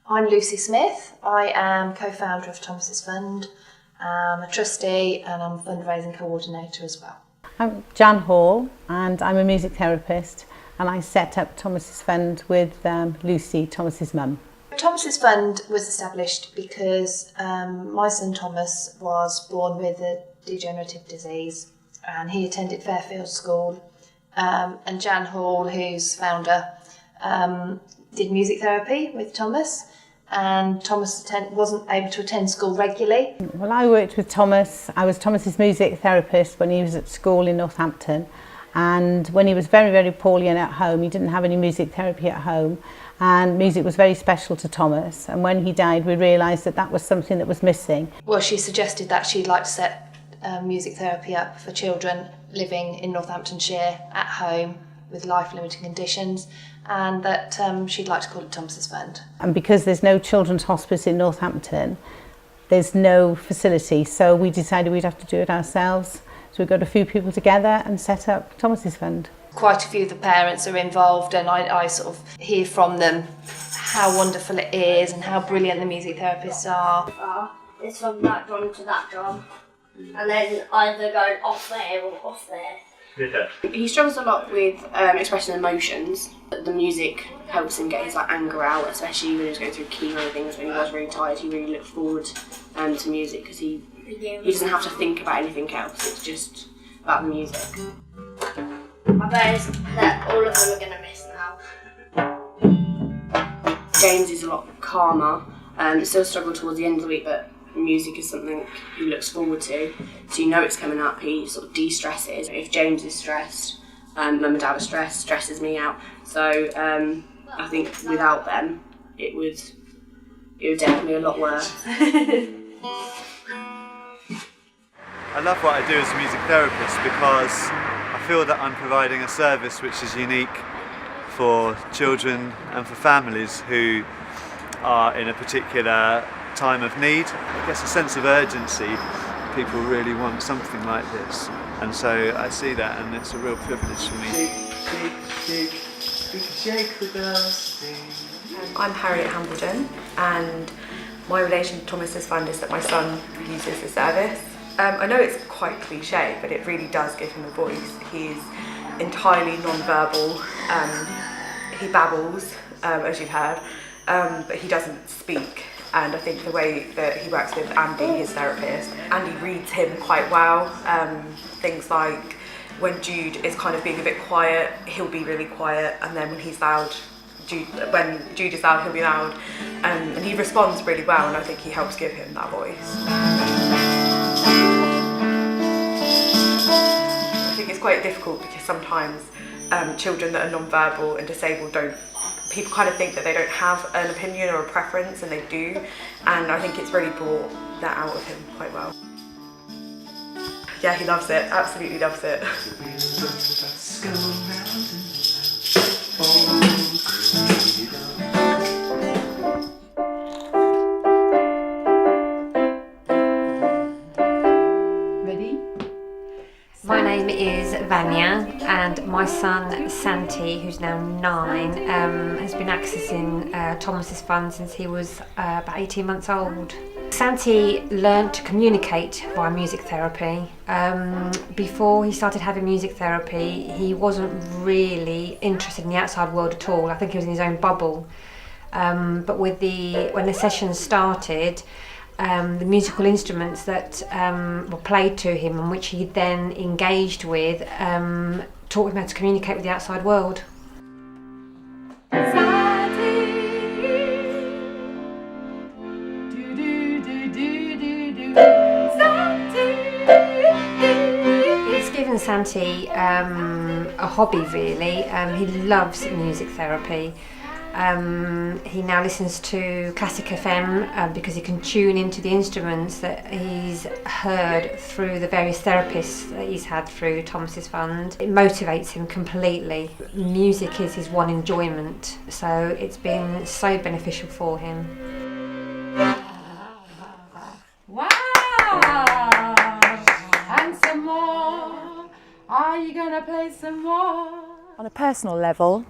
I'm Lucy Smith. I am co-founder of Thomas's Fund. I'm a trustee and I'm a fundraising coordinator as well. I'm Jan Hall and I'm a music therapist, and I set up Thomas's Fund with Lucy, Thomas's mum. Thomas's Fund was established because my son Thomas was born with a degenerative disease and he attended Fairfield School, and Jan Hall, who's founder, did music therapy with Thomas, and Thomas wasn't able to attend school regularly. Well, I worked with Thomas. I was Thomas's music therapist when he was at school in Northampton, and when he was very, very poorly and at home, he didn't have any music therapy at home, and music was very special to Thomas, and when he died we realised that that was something that was missing. Well, she suggested that she'd like to set music therapy up for children living in Northamptonshire at home with life-limiting conditions, and that she'd like to call it Thomas's Fund. And because there's no children's hospice in Northampton, there's no facility, so we decided we'd have to do it ourselves. So we got a few people together and set up Thomas's Fund. Quite a few of the parents are involved, and I sort of hear from them how wonderful it is and how brilliant the music therapists are. It's from that drum to that drum, and then either going off there or off there. Yeah. He struggles a lot with expressing emotions. The music helps him get his anger out, especially when he was going through chemo and things. When he was really tired, he really looked forward to music because he doesn't have to think about anything else. It's just about the music. I bet that all of them are going to miss now. James is a lot calmer. Still struggle towards the end of the week, but music is something he looks forward to, so you know it's coming up. He sort of de-stresses. If James is stressed, mum and dad are stressed, stresses me out. So I think without them it would definitely be a lot worse. I love what I do as a music therapist because I feel that I'm providing a service which is unique for children and for families who are in a particular time of need. I guess a sense of urgency. People really want something like this, and so I see that, and it's a real privilege for me. I'm Harriet Hambledon, and my relation to Thomas's Fund is that my son uses the service. I know it's quite cliche, but it really does give him a voice. He's entirely non-verbal. He babbles, as you've heard, but he doesn't speak. And I think the way that he works with Andy, his therapist, Andy reads him quite well. Things like when Jude is kind of being a bit quiet, he'll be really quiet, and then when he's loud, when Jude is loud, he'll be loud. And he responds really well, and I think he helps give him that voice. I think it's quite difficult because sometimes children that are non-verbal and disabled people kind of think that they don't have an opinion or a preference, and they do, and I think it's really brought that out of him quite well. Yeah, he loves it, absolutely loves it. My name is Vanya, and my son Santi, who's now 9, has been accessing Thomas's Fund since he was about 18 months old. Santi learnt to communicate via music therapy. Before he started having music therapy, he wasn't really interested in the outside world at all. I think he was in his own bubble. But when the sessions started, the musical instruments that were played to him and which he then engaged with taught him how to communicate with the outside world. It's given Santi a hobby, really. He loves music therapy. He now listens to Classic FM because he can tune into the instruments that he's heard through the various therapists that he's had through Thomas's Fund. It motivates him completely. Music is his one enjoyment, so it's been so beneficial for him. Wow! And some more. Are you gonna play some more? On a personal level,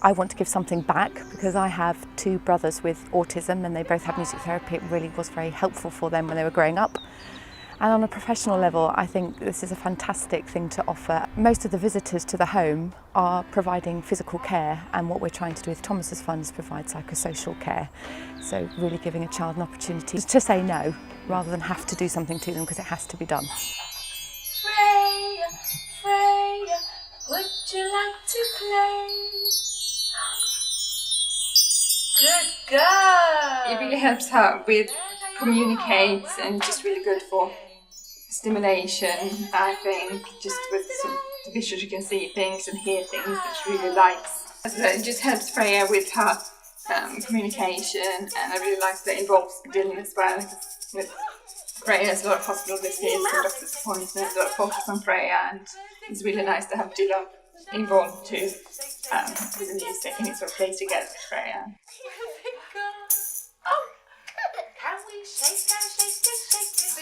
I want to give something back because I have two brothers with autism and they both have music therapy. It really was very helpful for them when they were growing up. And on a professional level, I think this is a fantastic thing to offer. Most of the visitors to the home are providing physical care, and what we're trying to do with Thomas's Fund is provide psychosocial care. So really giving a child an opportunity to say no rather than have to do something to them because it has to be done. Freya, Freya, would you like to play? Good girl! It really helps her with communicate and just really good for stimulation, I think, just with some visual she can see things and hear things that she really likes. So it just helps Freya with her communication, and I really like that it involves Dylan as well. With Freya has a lot of hospital visits and doctor's appointments, a lot of focus on Freya, and it's really nice to have Dylan involved too with the music, and it sort of plays together with Freya.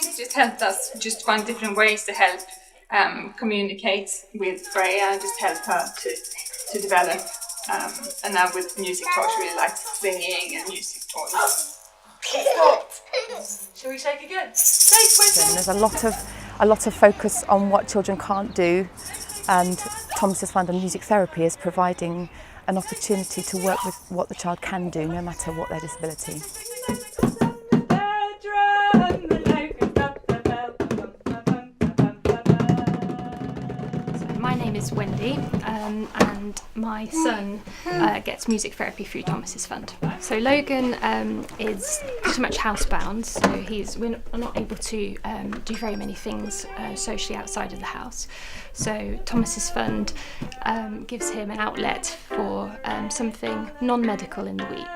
It just helped us just find different ways to help communicate with Freya and just help her to develop. And now with music talk, she really likes singing and music toys. Shall we shake again? Shake with them. There's a lot of focus on what children can't do, and Thomas's Fund and Music Therapy is providing an opportunity to work with what the child can do, no matter what their disability. My name is Wendy, and my son gets music therapy through Thomas's Fund. So Logan is pretty much housebound, so we're not able to do very many things socially outside of the house. So Thomas's Fund gives him an outlet for something non-medical in the week.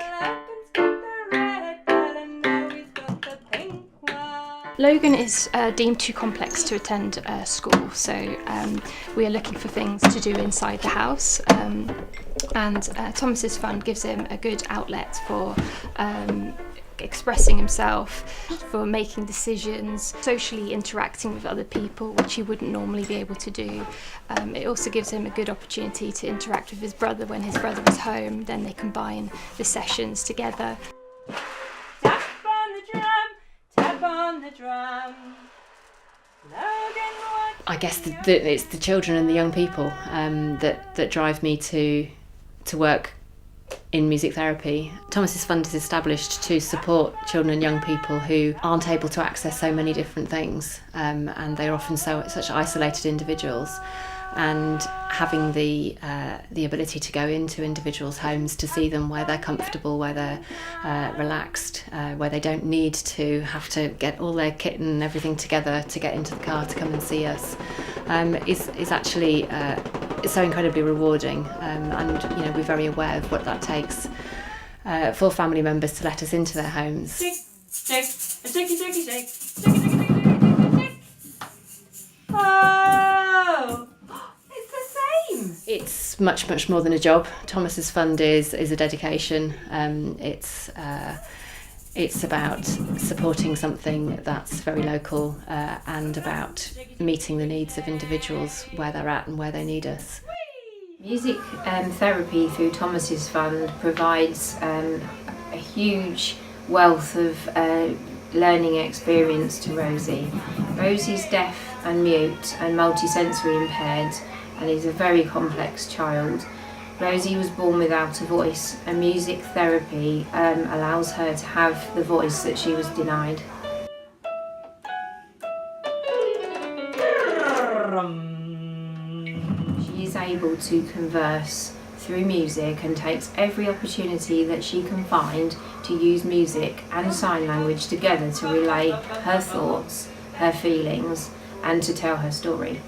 Logan is deemed too complex to attend school, so we are looking for things to do inside the house, and Thomas's Fund gives him a good outlet for expressing himself, for making decisions, socially interacting with other people, which he wouldn't normally be able to do. It also gives him a good opportunity to interact with his brother when his brother is home. Then they combine the sessions together. I guess it's the children and the young people that drive me to work in music therapy. Thomas's Fund is established to support children and young people who aren't able to access so many different things, and they're often such isolated individuals. And having the ability to go into individuals' homes to see them where they're comfortable, where they're relaxed, where they don't need to have to get all their kit and everything together to get into the car to come and see us, is actually it's so incredibly rewarding. And we're very aware of what that takes for family members to let us into their homes. Shake, shake, shake, shake, shake, shake, shake, shake. Oh! It's much, much more than a job. Thomas's Fund is a dedication. It's about supporting something that's very local and about meeting the needs of individuals where they're at and where they need us. Music therapy through Thomas's Fund provides a huge wealth of learning experience to Rosie. Rosie's deaf and mute and multisensory impaired, and is a very complex child. Rosie was born without a voice, and music therapy allows her to have the voice that she was denied. She is able to converse through music and takes every opportunity that she can find to use music and sign language together to relay her thoughts, her feelings, and to tell her story.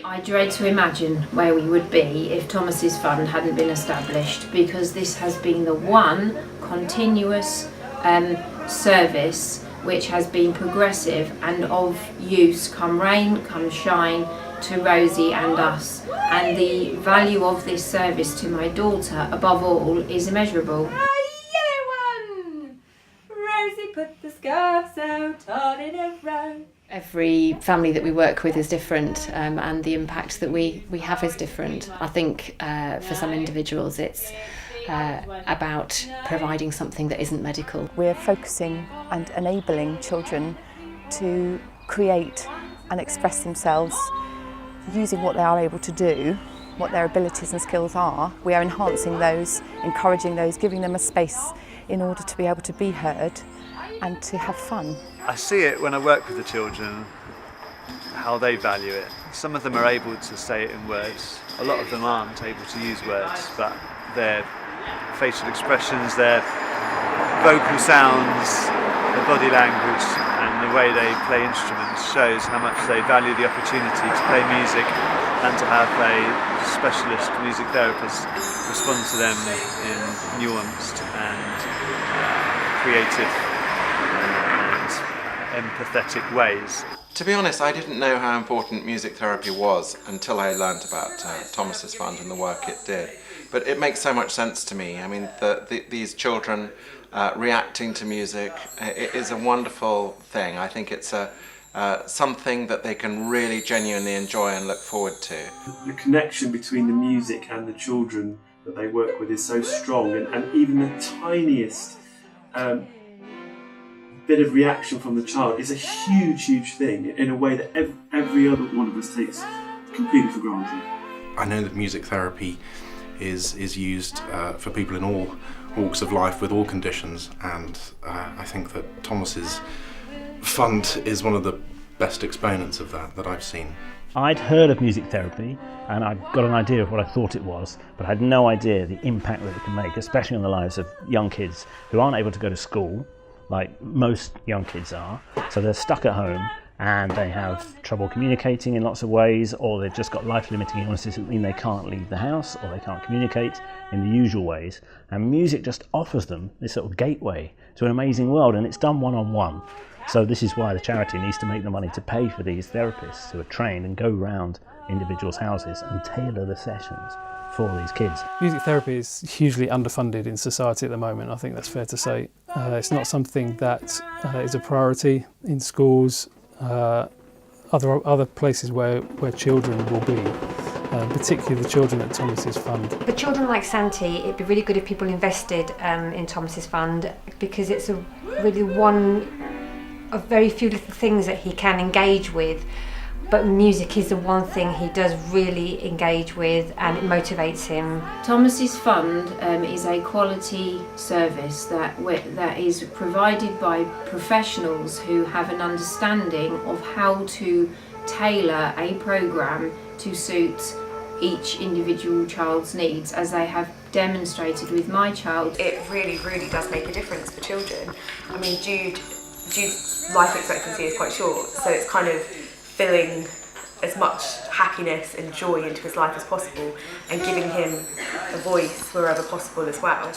I dread to imagine where we would be if Thomas's Fund hadn't been established, because this has been the one continuous service which has been progressive and of use come rain, come shine to Rosie and us. And the value of this service to my daughter, above all, is immeasurable. Yellow one! Rosie put the scarves out all in a row. Every family that we work with is different, and the impact that we have is different. I think for some individuals it's about providing something that isn't medical. We're focusing and enabling children to create and express themselves using what they are able to do, what their abilities and skills are. We are enhancing those, encouraging those, giving them a space in order to be able to be heard and to have fun. I see it when I work with the children, how they value it. Some of them are able to say it in words. A lot of them aren't able to use words, but their facial expressions, their vocal sounds, their body language and the way they play instruments shows how much they value the opportunity to play music and to have a specialist music therapist respond to them in nuanced and creative and empathetic ways. To be honest, I didn't know how important music therapy was until I learned about Thomas's Fund and the work it did. But it makes so much sense to me. I mean, these children reacting to music, it is a wonderful thing. I think it's something that they can really genuinely enjoy and look forward to. The connection between the music and the children that they work with is so strong, and even the tiniest bit of reaction from the child is a huge thing in a way that every other one of us takes completely for granted. I know that music therapy is used for people in all walks of life with all conditions, and I think that Thomas's Fund is one of the best exponents of that I've seen. I'd heard of music therapy and I'd got an idea of what I thought it was, but I had no idea the impact that it can make, especially on the lives of young kids who aren't able to go to school like most young kids are, so they're stuck at home and they have trouble communicating in lots of ways, or they've just got life-limiting illnesses that mean they can't leave the house or they can't communicate in the usual ways, and music just offers them this sort of gateway to an amazing world, and it's done one-on-one. So this is why the charity needs to make the money to pay for these therapists who are trained and go round individuals' houses and tailor the sessions for these kids. Music therapy is hugely underfunded in society at the moment. I think that's fair to say. It's not something that is a priority in schools, other places where children will be, particularly the children at Thomas's Fund. For children like Santi, it'd be really good if people invested in Thomas's Fund, because it's a really one of very few little things that he can engage with. But music is the one thing he does really engage with, and it motivates him. Thomas's Fund is a quality service that is provided by professionals who have an understanding of how to tailor a programme to suit each individual child's needs, as they have demonstrated with my child. It really does make a difference for children. I mean, Jude's life expectancy is quite short, so it's kind of filling as much happiness and joy into his life as possible and giving him a voice wherever possible as well.